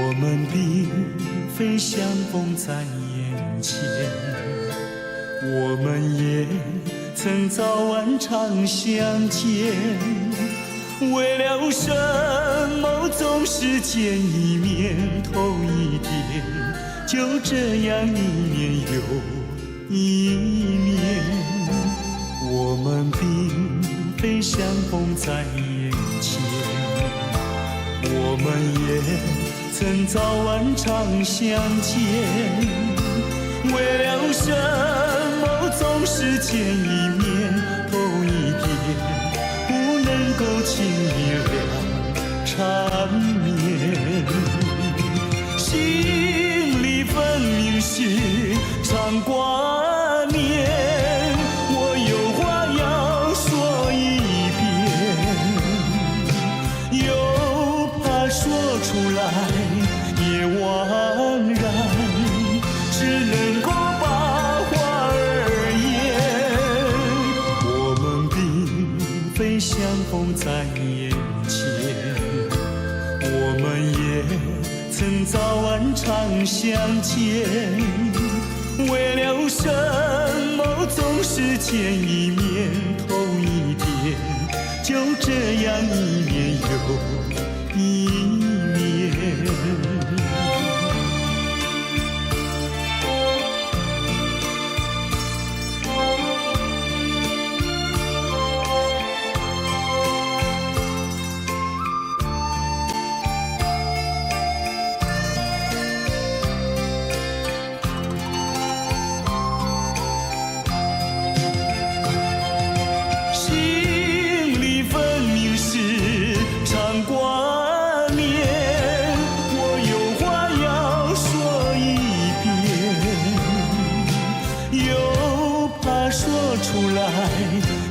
我们并非相逢在眼前，我们也曾早晚常相见。为了什么总是见一面头一点，就这样一年又一年。我们并非相逢在眼前，我们也曾早晚常相见。为了什么总是见一面头一点，不能够轻易了缠绵。心里分明是常挂念，我有话要说一遍，又怕说出来也枉然，只能够把话儿言。我们并非相逢在眼前，我们也曾早晚常相见。为了什么总是见一面头一点，就这样一年又一年。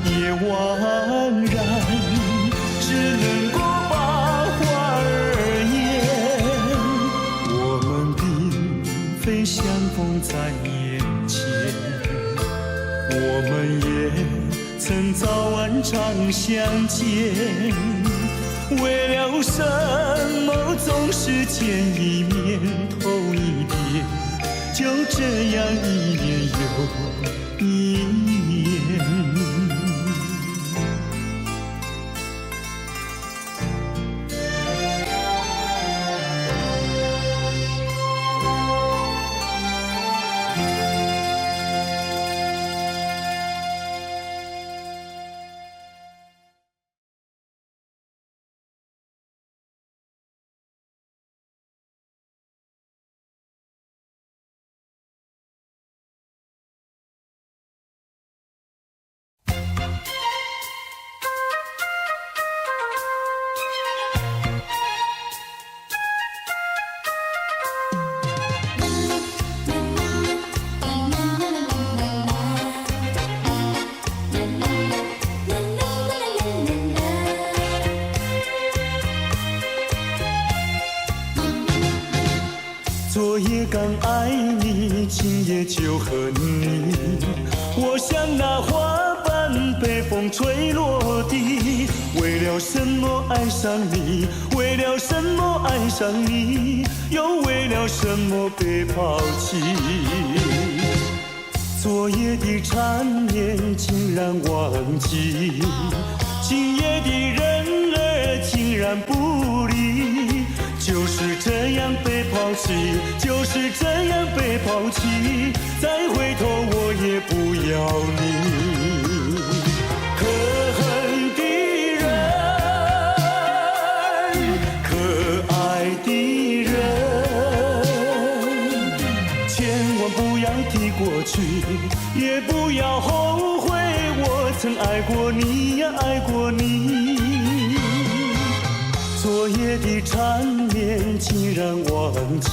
也枉然，只能够把话儿言。我们并非相逢在眼前，我们也曾早晚常相见。为了什么总是见一面头一点，就这样一年又一年。昨夜刚爱你，今夜就恨你。我像那花瓣被风吹落地。为了什么爱上你？为了什么爱上你？又为了什么被抛弃？昨夜的缠绵竟然忘记，今夜的人儿竟然不理。就是这样被抛弃，就是这样被抛弃，再回头我也不要你。可恨的人，可爱的人，千万不要提过去，也不要后悔，我曾爱过你呀，爱过你。昨夜的缠绵竟然忘记，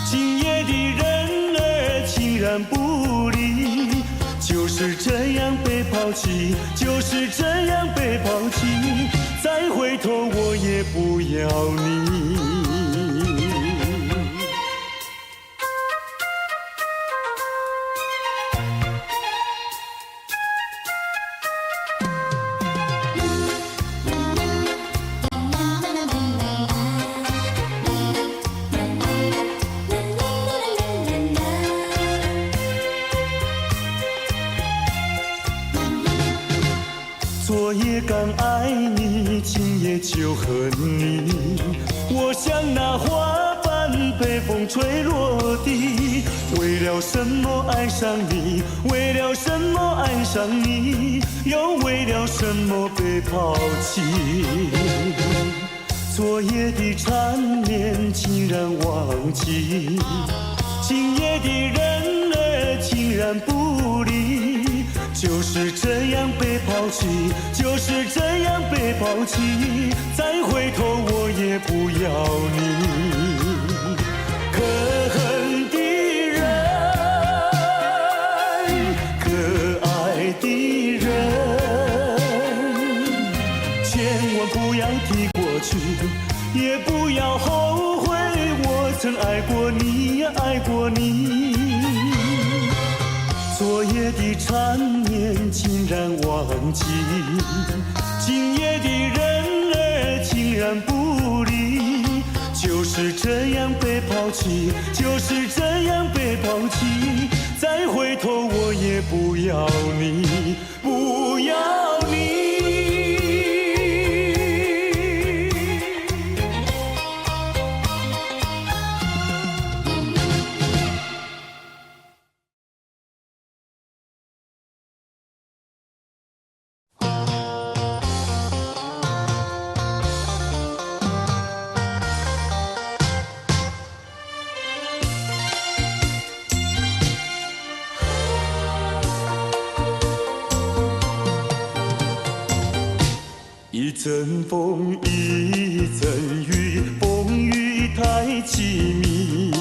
今夜的人儿竟然不理。就是这样被抛弃，就是这样被抛弃，再回头我也不要你。恨你。我像那花瓣被风吹落地，为了什么爱上你？为了什么爱上你？又为了什么被抛弃？昨夜的缠绵竟然忘记，今夜的人儿竟然不理，就是这样被抛弃，就是这样被抛弃，再回头我也不要你。可恨的人，可爱的人，千万不要提过去，也不要后悔，我曾爱过你呀，爱过你。昨夜的缠绵竟然忘记，今夜的人儿竟然不理，就是这样被抛弃，就是这样被抛弃，再回头我也不要你，不要你。一阵风，一阵雨，风雨太凄迷。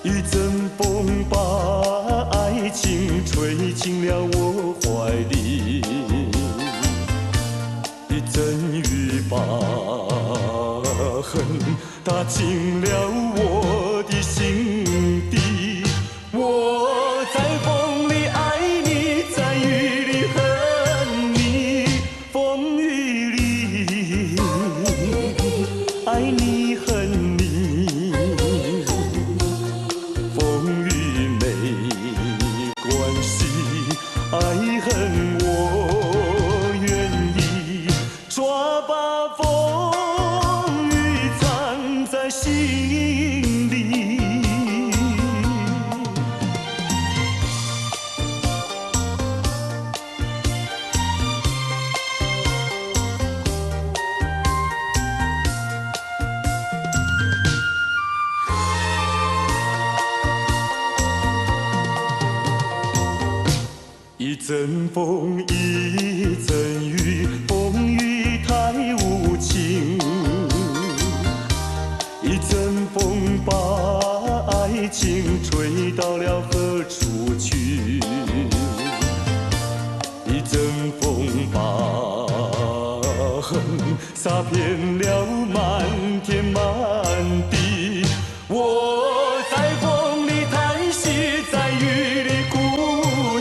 一阵风把爱情吹进了我怀里，一阵雨把恨打进了我的心底。我在风里爱你，在雨里恨你，风雨里爱你恨你，风雨没关系，爱恨我愿意，抓把风雨藏在心里。一阵风，一阵雨，风雨太无情。一阵风把爱情吹到了何处去？一阵风把恨洒遍了满天满地。我在风里叹息，在雨里哭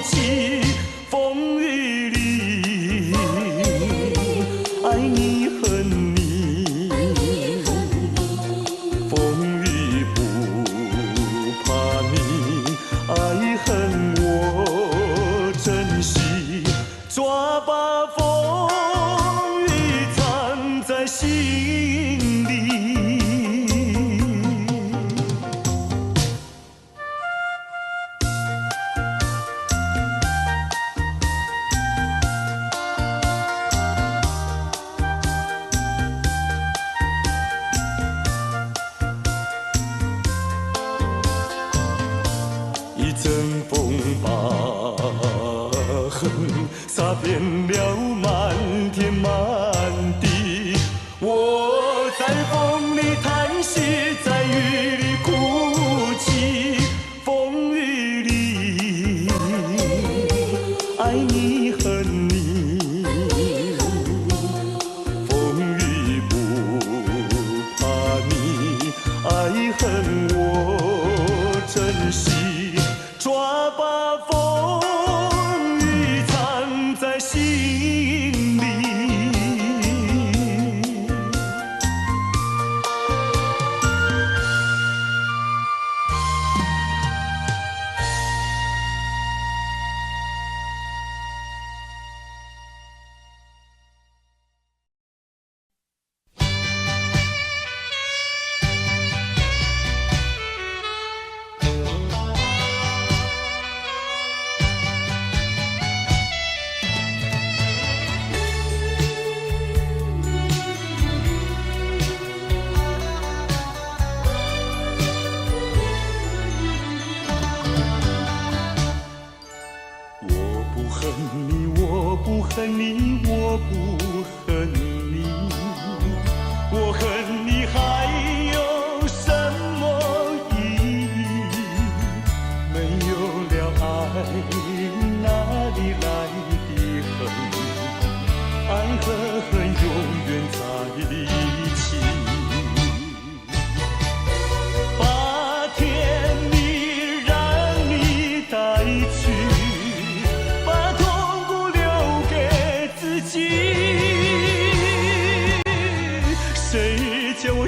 泣，风雨里爱你恨你，风雨不怕你，爱恨我珍惜，抓把风雨藏在心里。一阵风把恨洒遍了满天满地。我在风里叹息，在雨里哭泣，风雨里爱你恨你，风雨不怕你，爱恨我珍惜，抓把风雨藏在心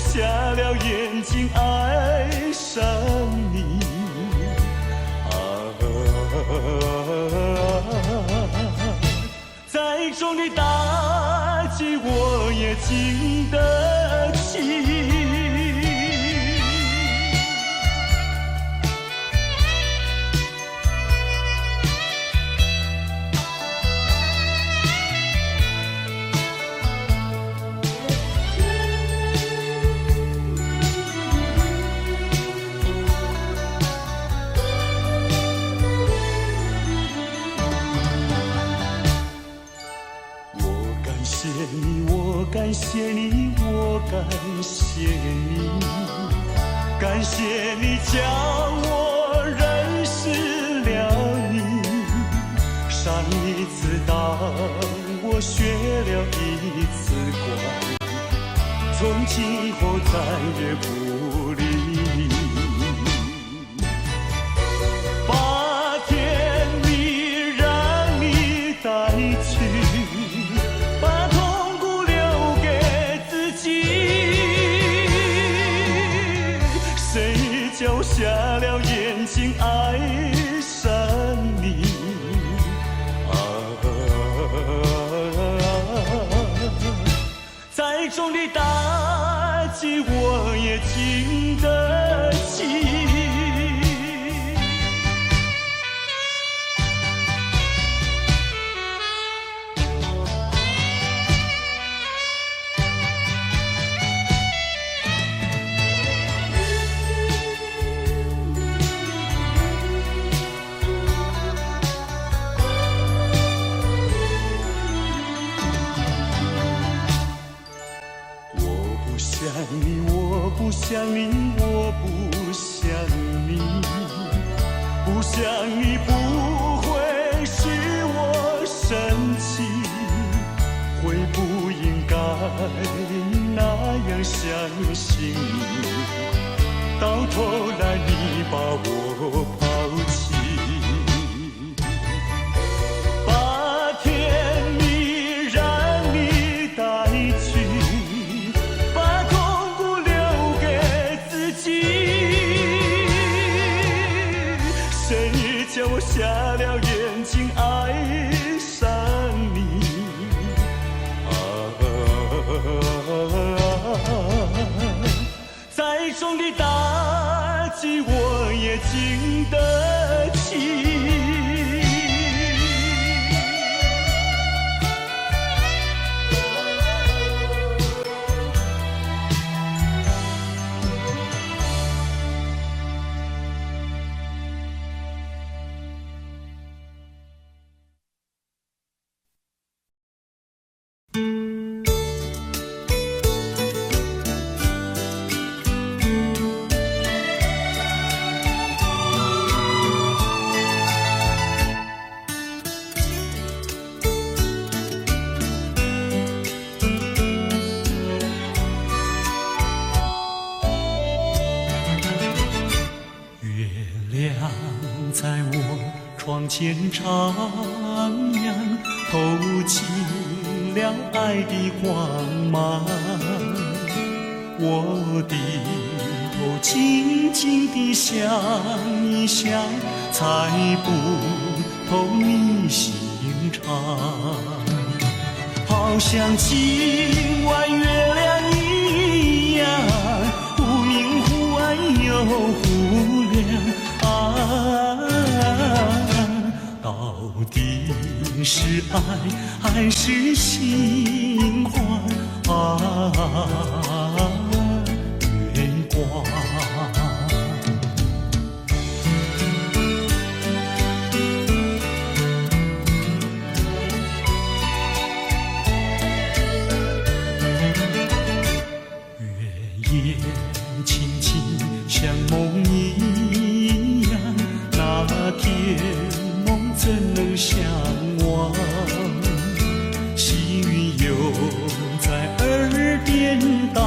瞎了眼睛爱上你。再重的打击我也经得起。感谢你，我感谢你，感谢你叫我认识了你。上一次当我学了一次乖，从今以后再也不理你。把甜蜜让你带去。叫瞎了眼睛爱上你。再重的打击我也经得起。我不想你，我不想你，不想你不会使我生气，会不应该那样相信你，到头来你把我抛弃。把甜蜜让你带去。叫我瞎了眼睛爱上你。再重的打击我也经得起。在我窗前徜徉，透进了爱的光芒。我低头静静地想一想，猜不透你心肠。好像今晚月亮一样，忽明忽暗又忽亮。到底是爱还是心慌？月光。月夜轻轻像梦一样，那天梦怎能相忘？细雨又在耳边荡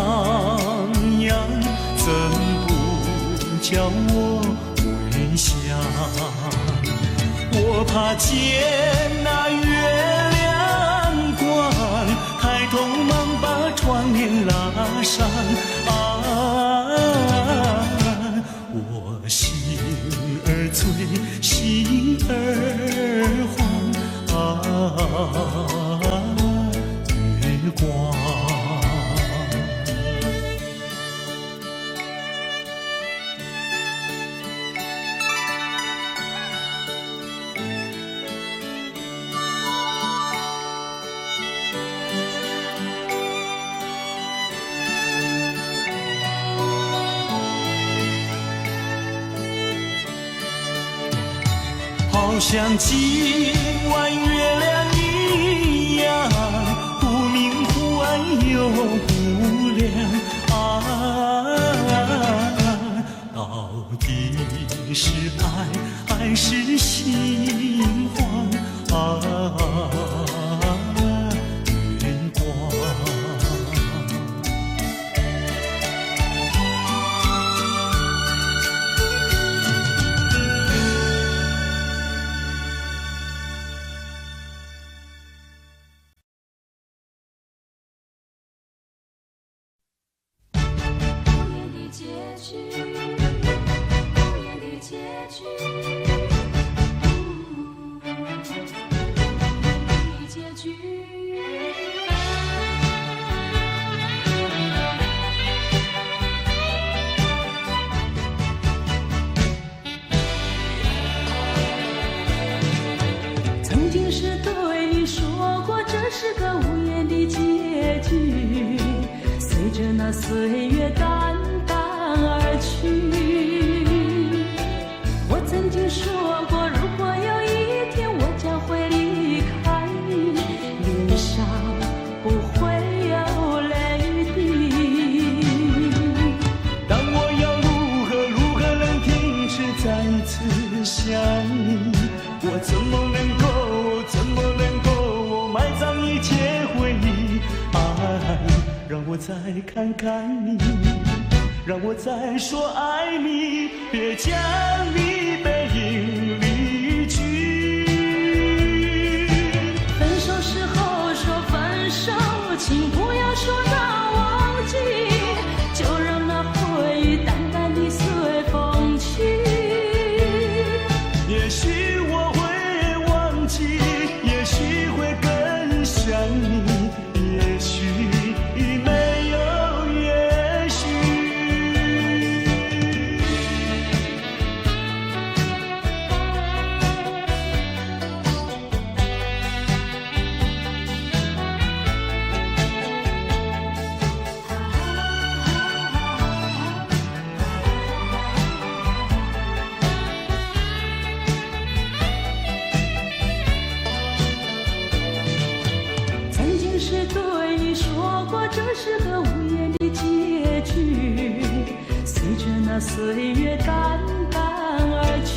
漾，怎不叫我回想？我怕见那月亮光，抬头忙把窗帘拉上啊，我心儿醉，心儿慌啊，月光。好像今晚月亮一样，忽明忽暗又忽亮啊，到底是爱还是心慌啊，月光。曾经是对你说过，这是个无言的结局，随着那岁月淡淡而去。我曾经说过，如果有一天我将会离开你，脸上不会有泪滴。但我要如何能停止再次想你？我怎么能够埋葬一切回忆？爱，让我再看看你，让我再说爱你，别将你背影离去。分手时候说分手，请不要说那忘记，就让那回忆淡淡地随风去。也许我会忘记，也许会更想你，也许没有也许。曾经是对你说过，这是个无言的结局，随着那岁月淡淡而去。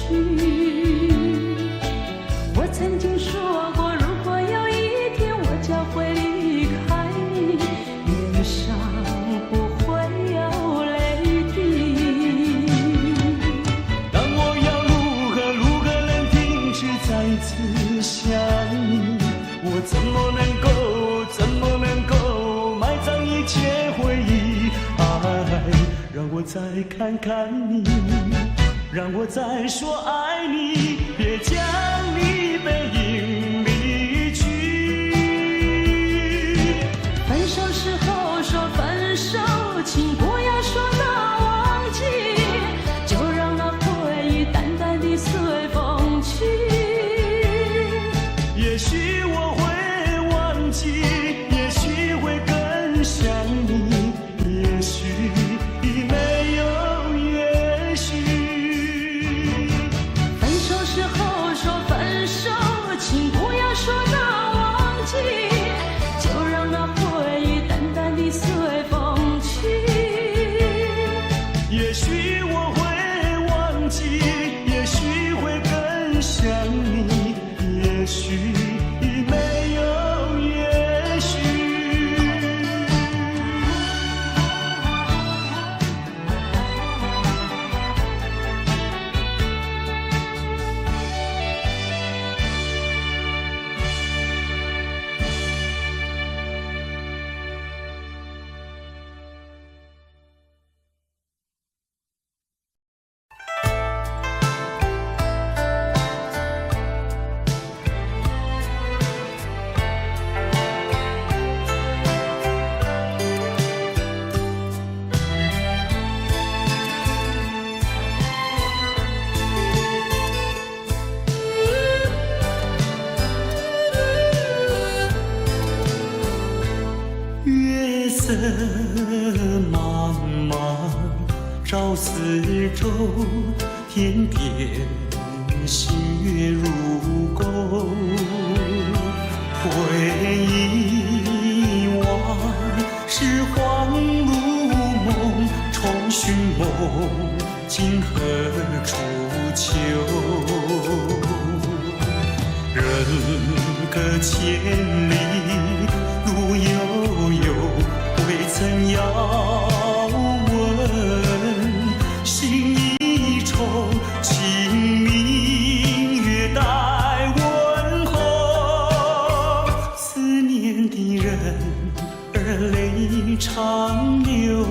我曾经说过，如果有一天我将会离开你，脸上不会有泪滴。但我要如何能停止再次想你？我怎么能够埋葬一切回忆？爱，让我再看看你，让我再说爱你，别将你背影离去。分手时候说分手，请不要说那忘记，就让那回忆淡淡地随风去。也许我会忘记，也许会更想你，也许没有也许。分手时候说分手，照四周，天边星月如钩。回忆往事恍如梦，重寻梦今何处求？人隔千里路悠悠，未曾遥问。心一愁，清明月待问候。思念的人儿泪长流。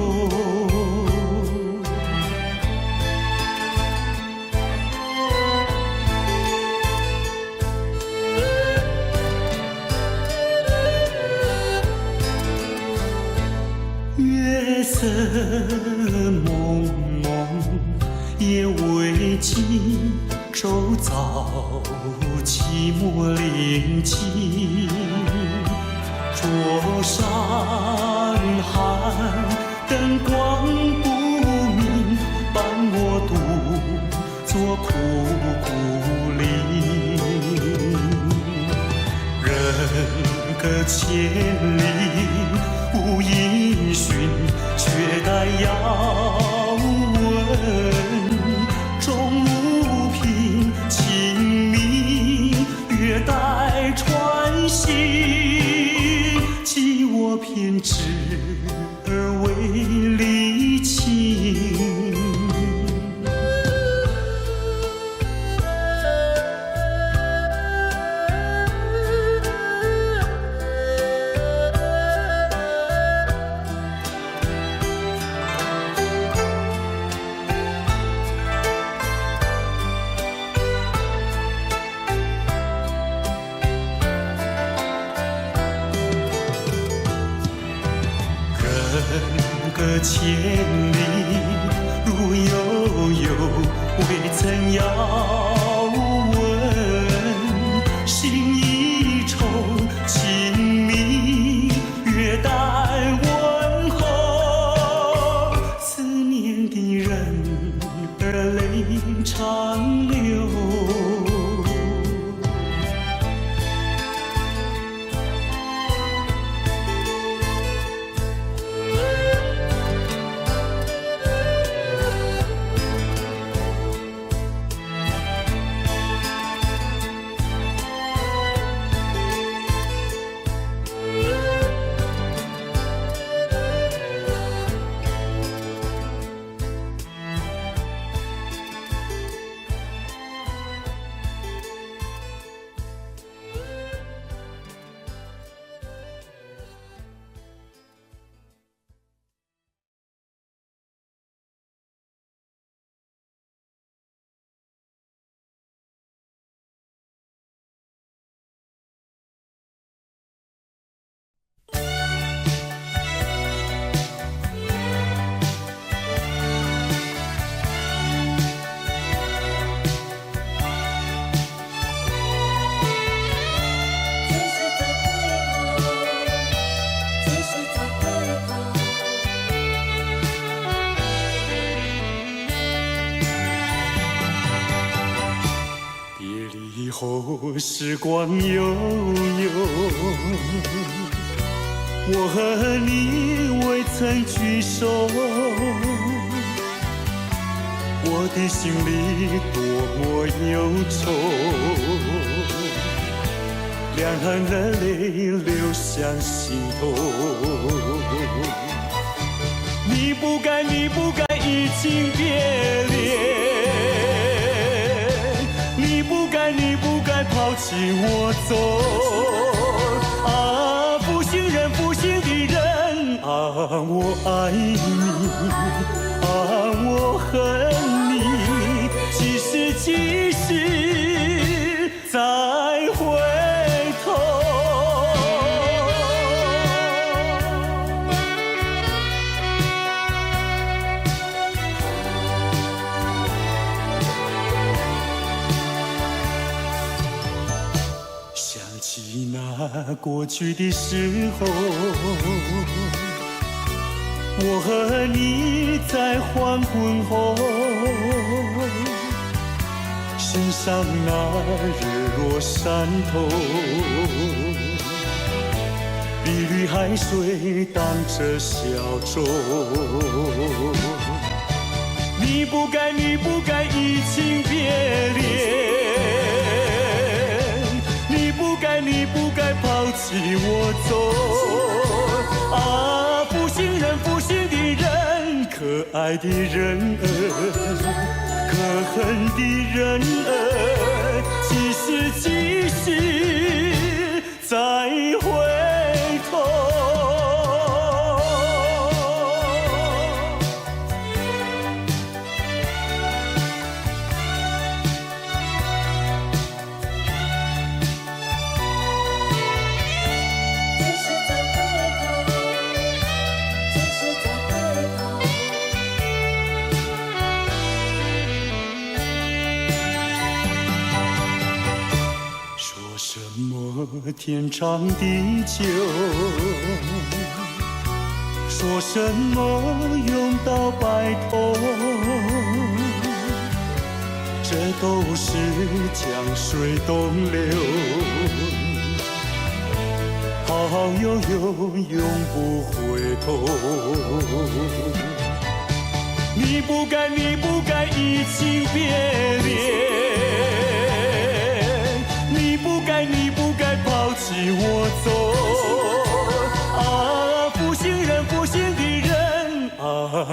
月色蒙蒙，夜未尽，周遭寂寞临近。桌上寒，灯光不明，伴我独坐苦孤林。人隔千里无音讯，却待遥问。终无凭，清明月待传信。寄我偏执而为离情。人隔千里路悠悠，未曾遥问。心一愁，清明月待问候。思念的人儿泪长流。以后时光悠悠，我和你未曾聚首，我的心里多么忧愁，两行的泪流向心头。你不该，你不该移情别恋。你不该抛弃我走啊！负心人，负心的人啊！我爱你啊！我恨你，几时几时再回头？那过去的时候，我和你在黄昏后欣赏那日落山头，碧绿海水荡着小舟。你不该，你不该移情别恋，你不该，你不该抛弃我走。啊，负心人，负心的人，可爱的人儿，可恨的人儿，几时几时再回头？天长地久，说什么永到白头，这都是江水东流，好悠悠永不回头。你不该，你不该移情别恋，你不该，你不该抛弃我走。啊，负心人，负心的人，啊，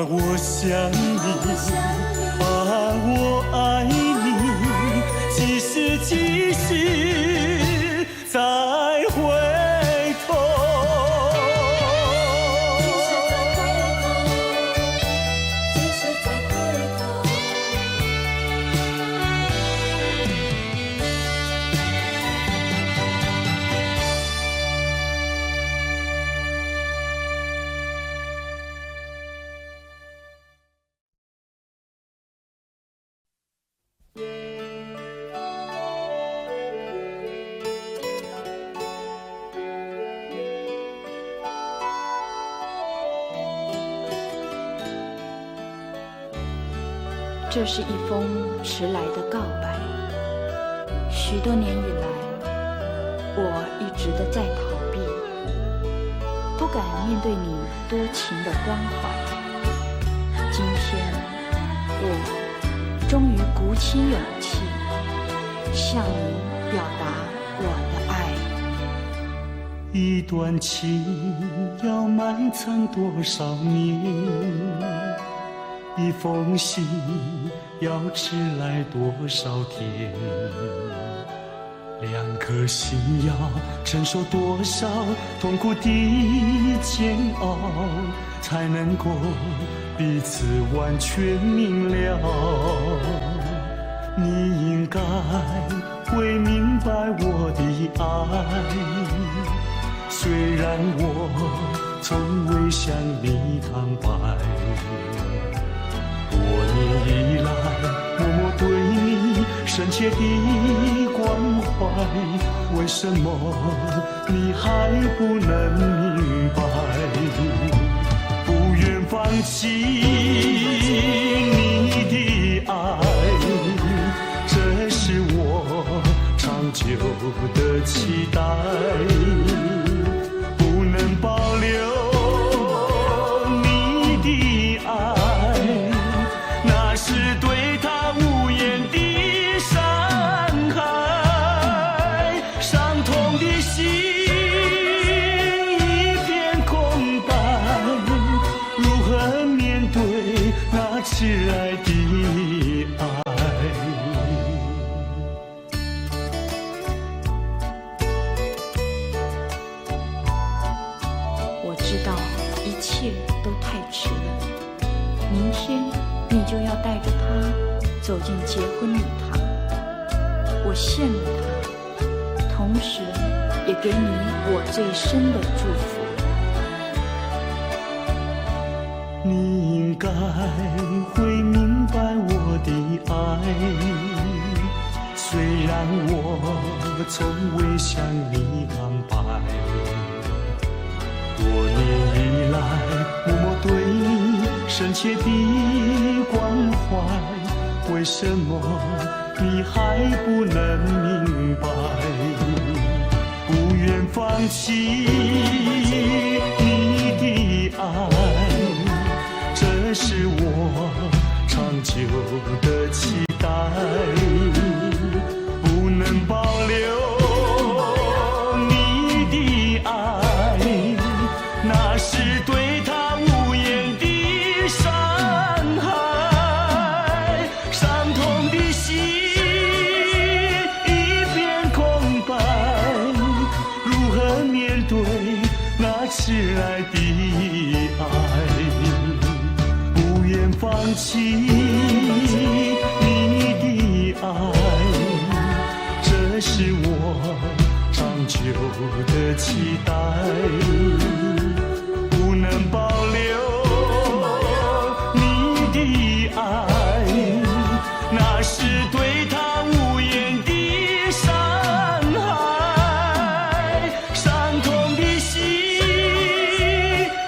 我想你，啊，我爱你，几时几时再回头？这是一封迟来的告白。许多年以来，我一直的在逃避，不敢面对你多情的关怀。今天，我终于鼓起勇气，向你表达我的爱。一段情要埋藏多少年？一封信要迟来多少天？两颗心要承受多少痛苦的煎熬，才能够彼此完全明了？你应该会明白我的爱，虽然我从未向你坦白。多年以来，默默对你深切的关怀，为什么你还不能明白？不愿放弃你的爱，这是我长久的期待，不能保留你的爱。是对他无言的伤害，伤痛的心一片空白，如何面对那迟来的爱？我知道一切都太迟了，明天你就要带着他走进结婚礼堂，我羡慕他，同时也给你我最深的祝福。你应该会明白我的爱，虽然我从未向你坦白。多年以来，默默对深切的关怀，为什么你还不能明白？不愿放弃你的爱，这是我长久的期待。不能保留你的爱，那是对他无言的伤害。伤痛的心一片空白，如何面对那迟来的爱？不愿放弃你的爱，这是我长久的期待。不能保留你的爱，那是对他无言的伤害。伤痛的心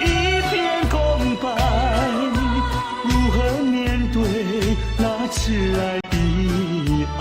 一片空白，如何面对那迟来的爱？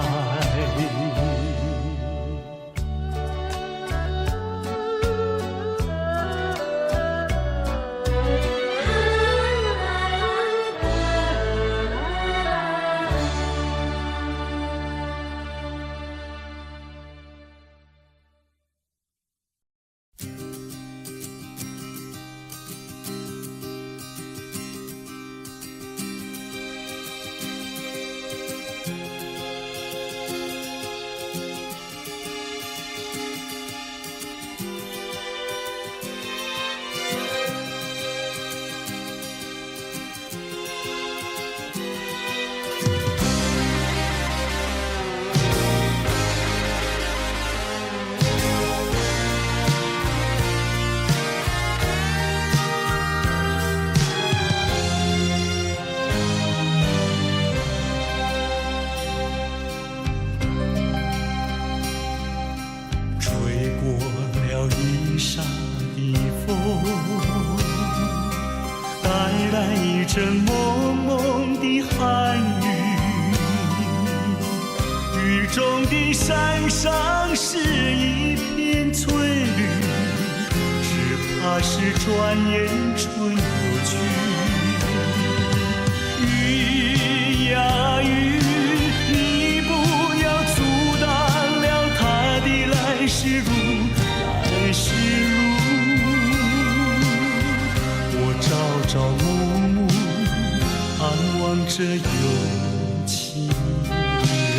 这蒙蒙的寒雨，雨中的山上是一片翠绿，只怕是转眼春又去。雨呀雨，你不要阻挡了它的来时路，来时路。我朝朝暮暮盼望着有情人。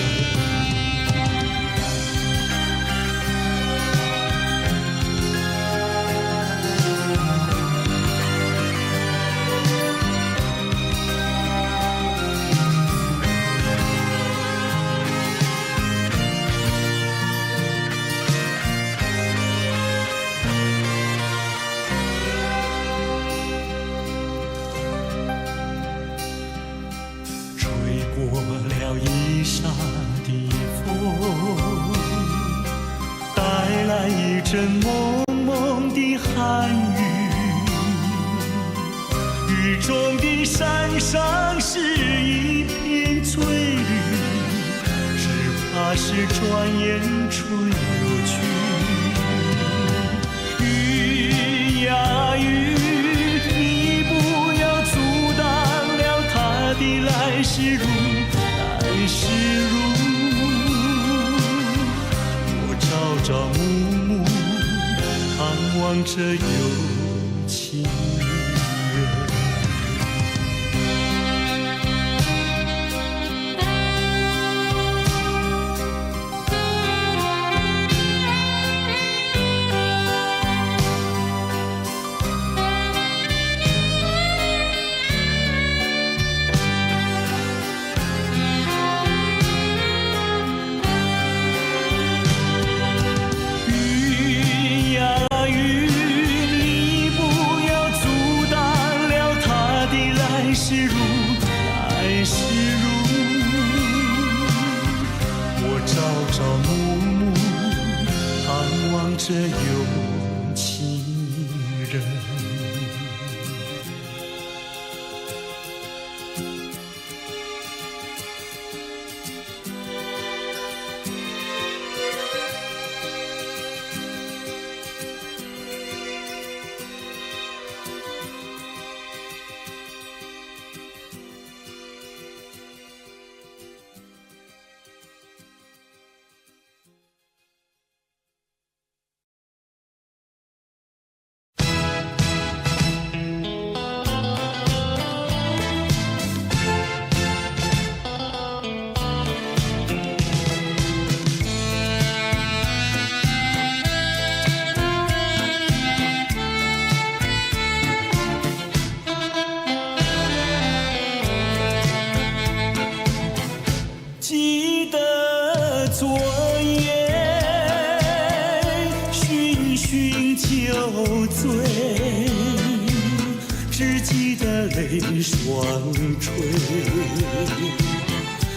过了一沙的风，带来一阵蒙蒙的寒雨，雨中的山上是一片翠绿，只怕是转眼春又去。雨呀雨，你不要阻挡了它的来时路，来时路。我朝朝暮暮盼望着有情人。这有情人，双垂，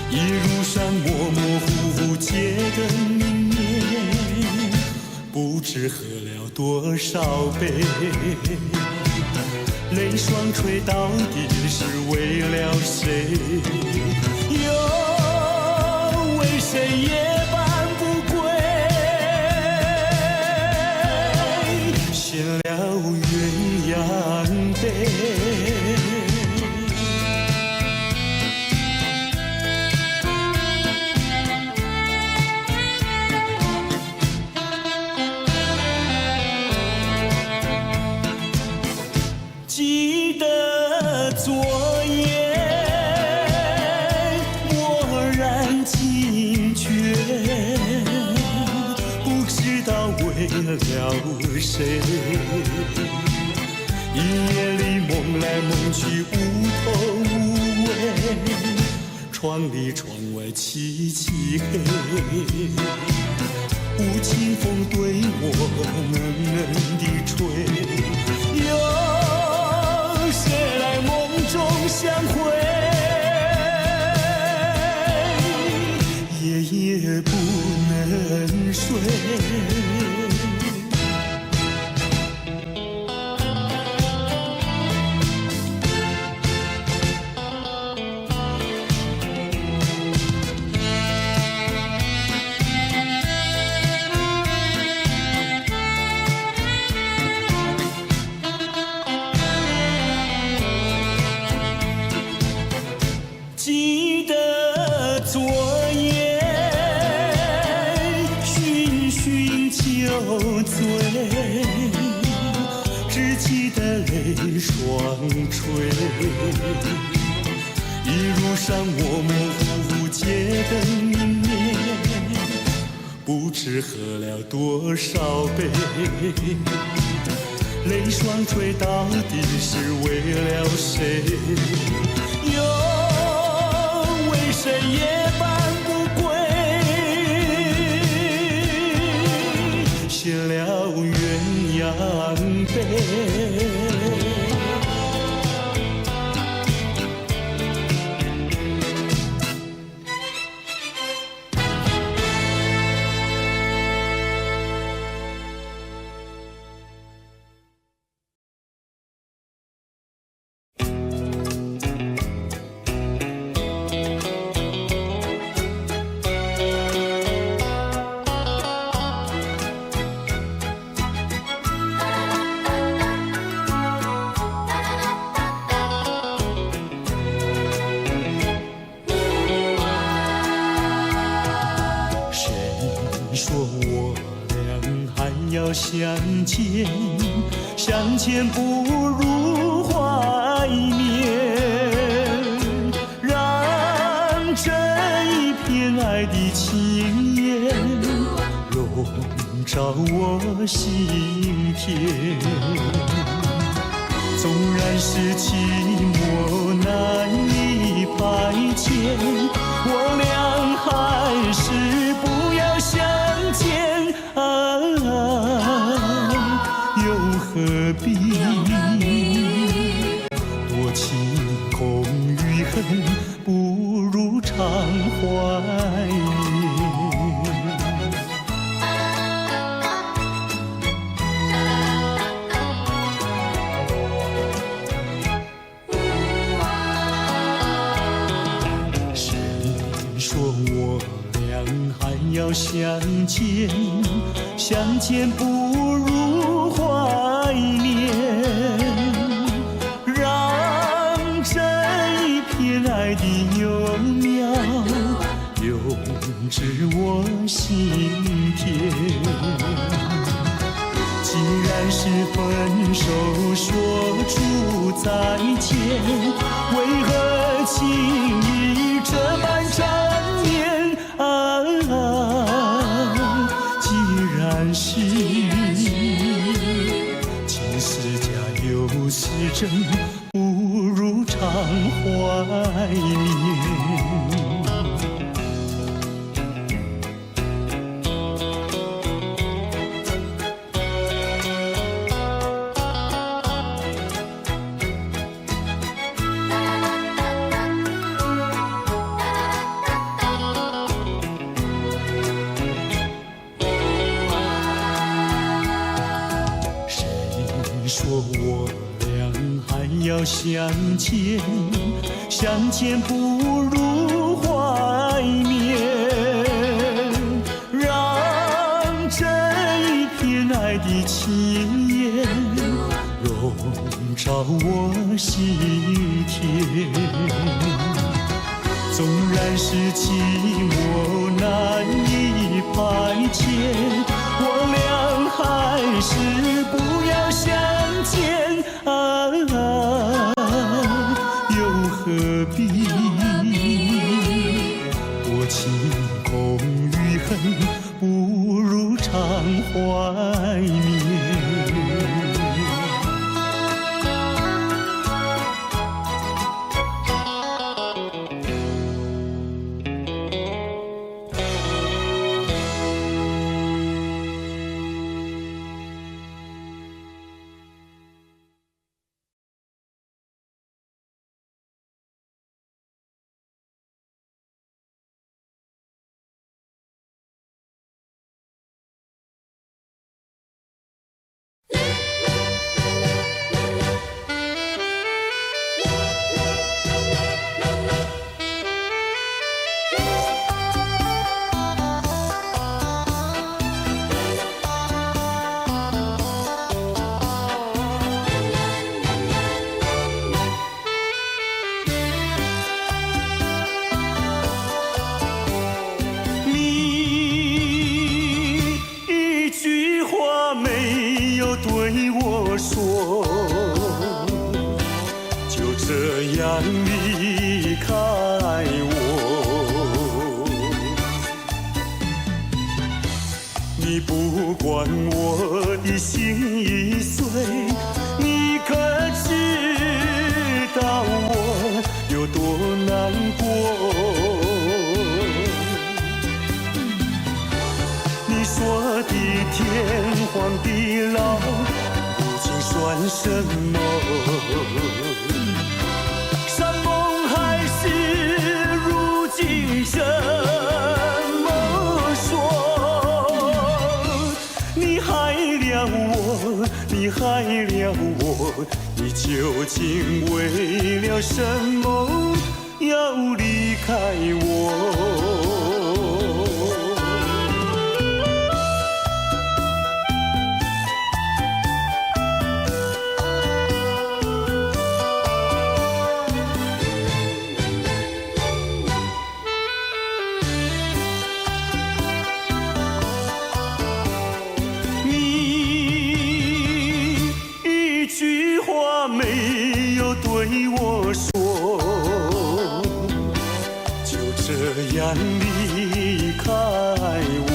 一路上模模糊糊街灯明灭，不知喝了多少杯，泪双垂到底是为了谁？又为谁夜半不归？献了鸳鸯杯。记得昨夜蓦然惊觉，不知道为了谁，一夜里梦来梦去无头无尾，窗里窗外凄凄黑，无情风对我冷冷地吹，谁来梦中相会？夜夜不能睡。记得昨夜醺醺酒醉，只记得泪双垂，一路上模模糊糊街灯明灭，不知喝了多少杯，泪双垂到底是为了谁？谁夜半不归？献了鸳鸯杯。相见，相见不如怀念，让这一片爱的情缘笼罩我心田。纵然是寂寞难以排遣，我俩还是不要相见又何必多情空与恨，不如常怀念。谁说我俩还要相见？相见不如怀念，让这一片爱的幼苗永植我心田。既然是分手说出再见，为何情意这般缠绵既然是情是假又是真，不如常怀念。相见，相见不如怀念，让这一片爱的情缘笼罩我心田。纵然是寂寞难以排遣，我俩还是不要相见啊，又何必多情空余恨，不如常怀念。离开我，你不管我的心已碎，你可知道我有多难过？你说的天荒地老，如今算什么？山盟海誓，如今怎么说？你害了我，你害了我，你究竟为了什么要离开我？没有对我说，就这样离开我。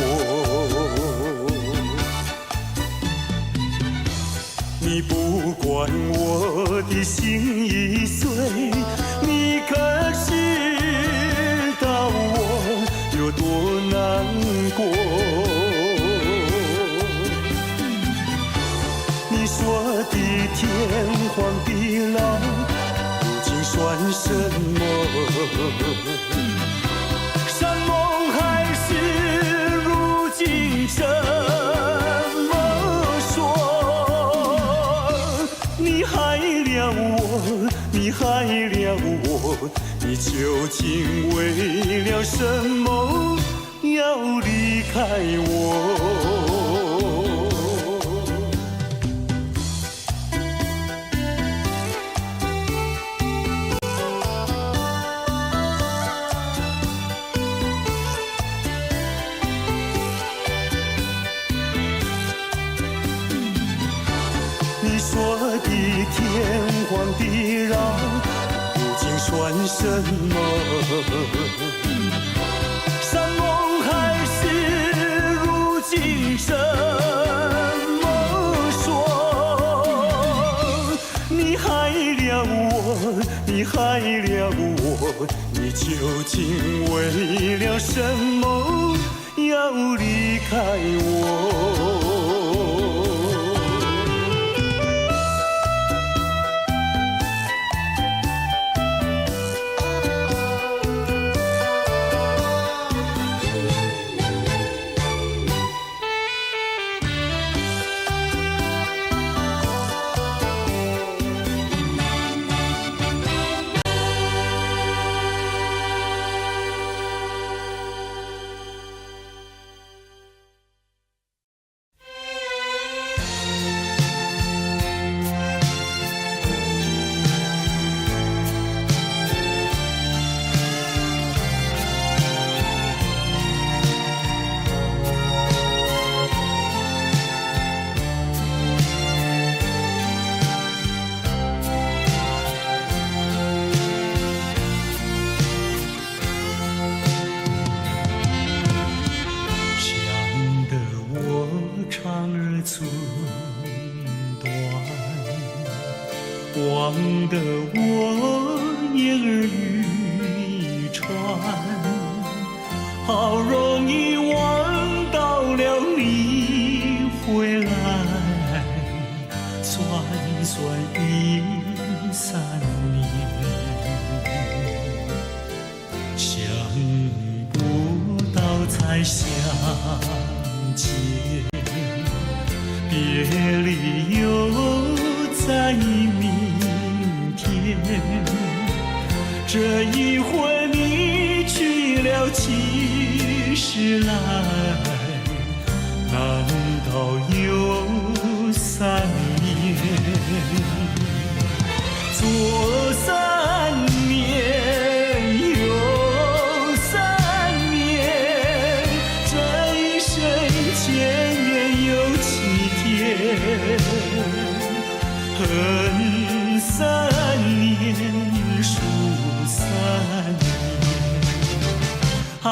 你不管我的心已碎，你可知道我有多难过？你说的天荒地老，如今算什么？山盟海誓，如今怎么说？你害了我，你害了我，你究竟为了什么要离开我？你说的天荒地老，如今算什么？山盟海誓，如今怎么说？你害了我，你害了我，你究竟为了什么要离开我？得我言儿渔船，好容易望到了你回来，算算已3年，想不到才相见，别离又在明天。这一回你去了几时来？难道有3年？左3年，右3年，这一生见面有7天。恨3年，数3年，还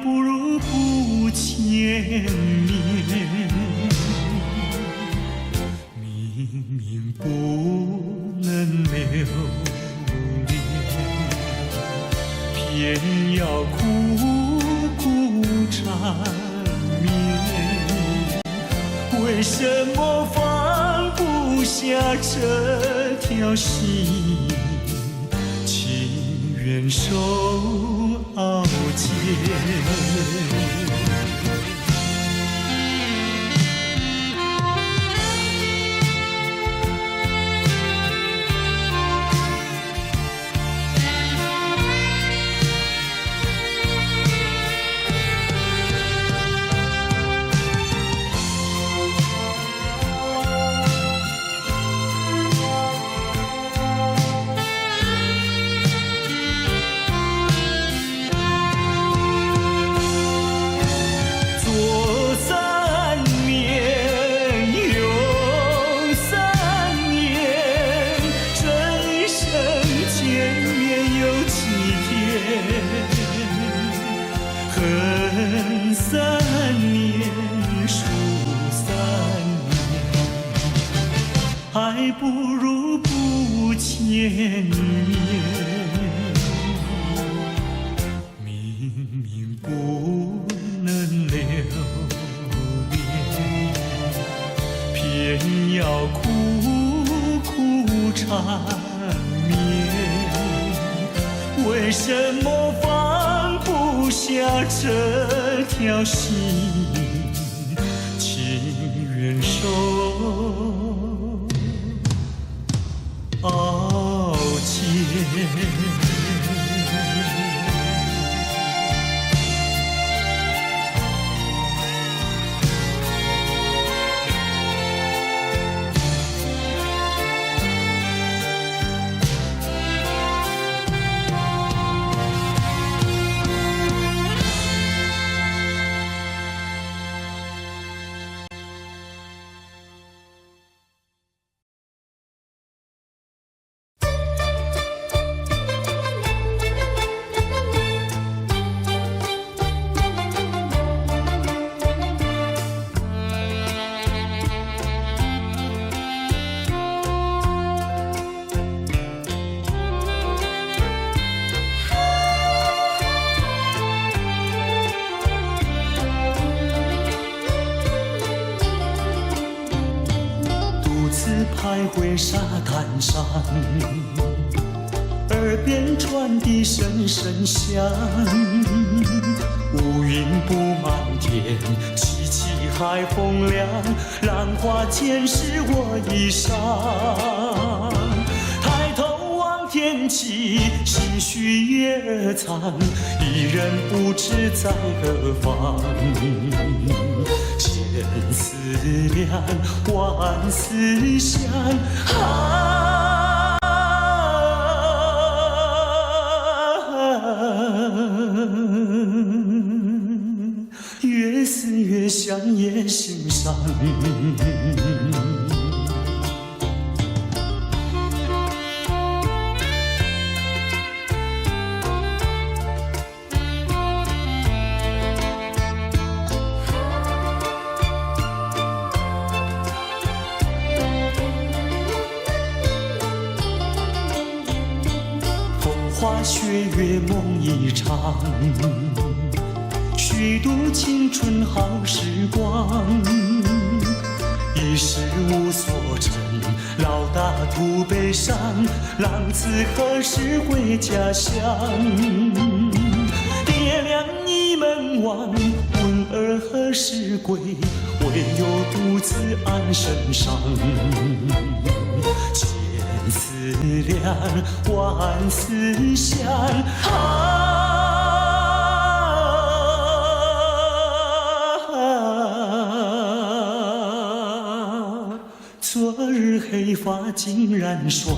不如不见面。明明不能留恋，偏要苦苦缠绵。为什么放不下这条心？情愿受熬煎。恨3年，数3年，还不如不见面。明明不能留恋，偏要苦苦缠绵。为什么放不下这条心？情愿受熬煎。徘徊沙滩上，耳边传递声声响。乌云布满天，凄凄海风凉，浪花溅湿我衣裳。抬头望天际，心绪也藏，一人不知在何方。千思量，万思想，越思越想也心伤。花雪月梦一场，虚度青春好时光。一时无所成，老大徒悲伤，浪子何时回家乡？爹娘倚门望，问儿何时归？唯有独自安身上。千思量，万思想，昨日黑发竟然霜。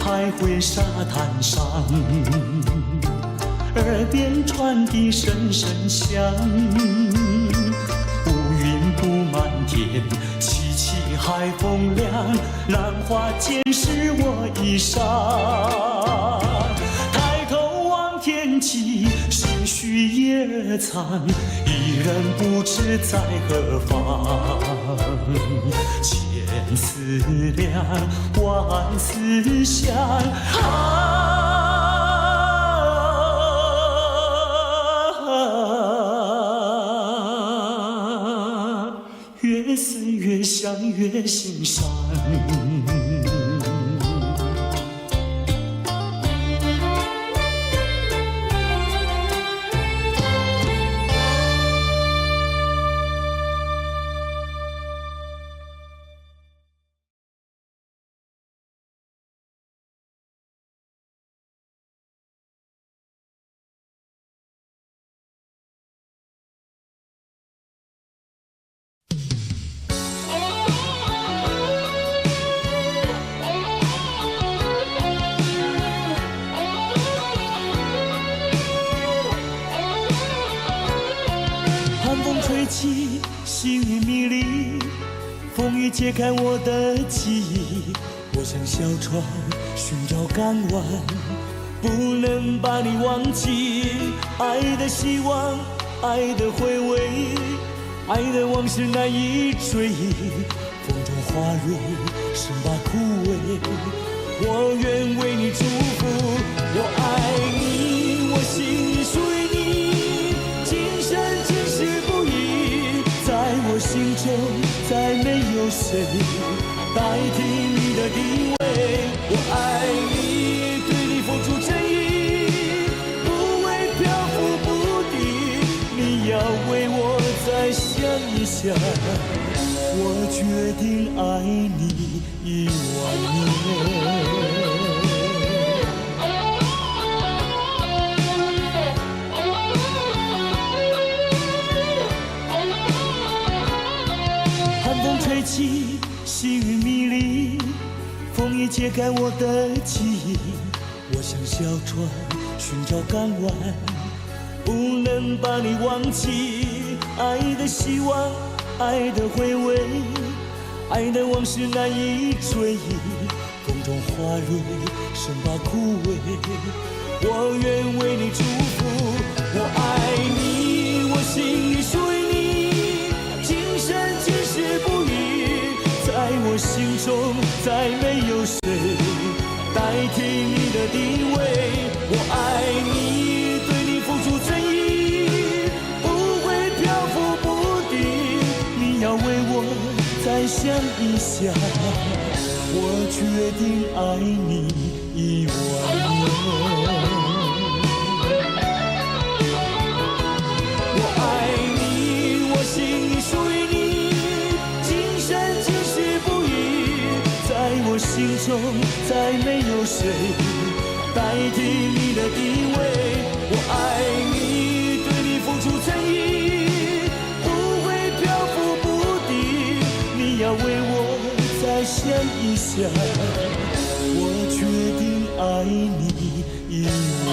徘徊沙滩上，耳边传递声声响。乌云布满天，凄凄海风凉，浪花溅湿我衣裳。抬头望天际，心绪也藏，一人不知在何方。千思量，万思想，越思越想越心伤。吹起，细雨迷离，风雨揭开我的记忆。我像小船寻找港湾，不能把你忘记。爱的希望，爱的回味，爱的往事难以追忆。风中花蕊生把枯萎，我愿为你祝福。我爱你，我心里属于你，今生今世不移。在我心中再没有谁代替你的地位。我爱你，对你付出真意，不为漂浮不定。你要为我再想一想，我决定爱你10000年。寒风吹起，细雨迷离，风雨揭开我的记忆。我像小船寻找港湾，不能把你忘记。爱的希望，爱的回味，爱的往事难以追忆。风中花蕊生把枯萎，我愿为你祝福。我爱你，我心里属于你，今生今世不移。在我心中再没有谁代替你的地位。我爱你，对你付出真意，不会漂浮不定。你要为我再想一想，我决定爱你10000年。我爱你，我心里属于你，今生今世不移。在我心中再没有谁代替你的地位。我爱你，对你付出真意，不会漂浮不定。你要为我再想一想，我决定爱你，因为